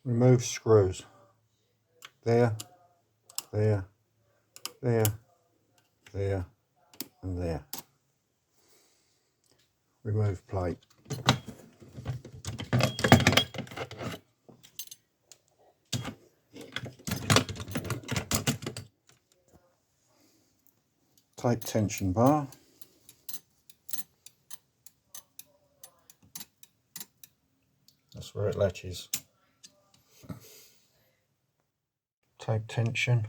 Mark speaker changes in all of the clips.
Speaker 1: remove screws. There, there, there, there, and there. Remove plate. Tape tension bar. That's where it latches. Tape tension,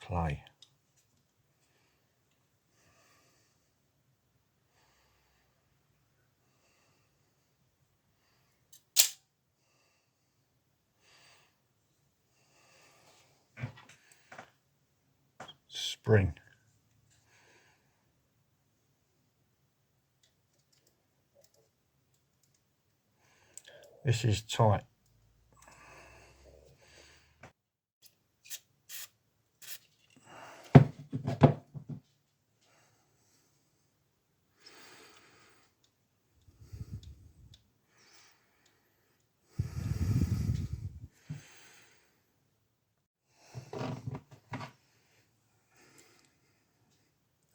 Speaker 1: play. Spring. This is tight.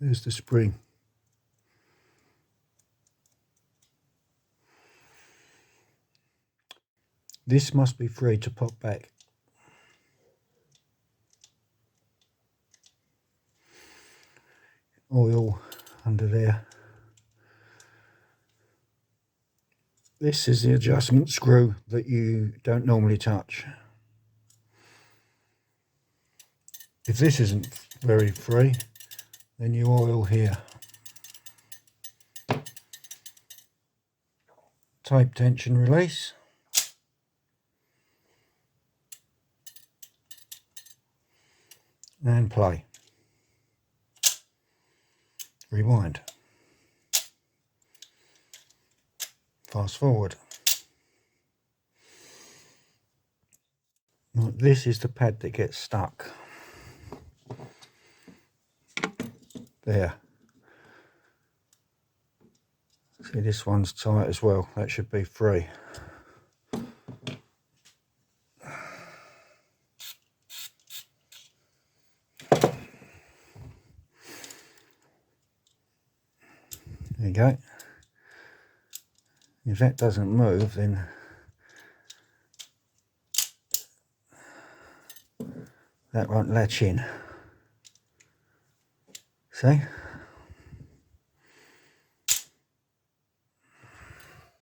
Speaker 1: There's the spring. This must be free to pop back. Oil under there. This is the adjustment screw that you don't normally touch. If this isn't very free, then you oil here. Tape tension release. And play. Rewind. Fast forward. Now, this is the pad that gets stuck. There. See, this one's tight as well. That should be free. There you go. If that doesn't move, then that won't latch in. See?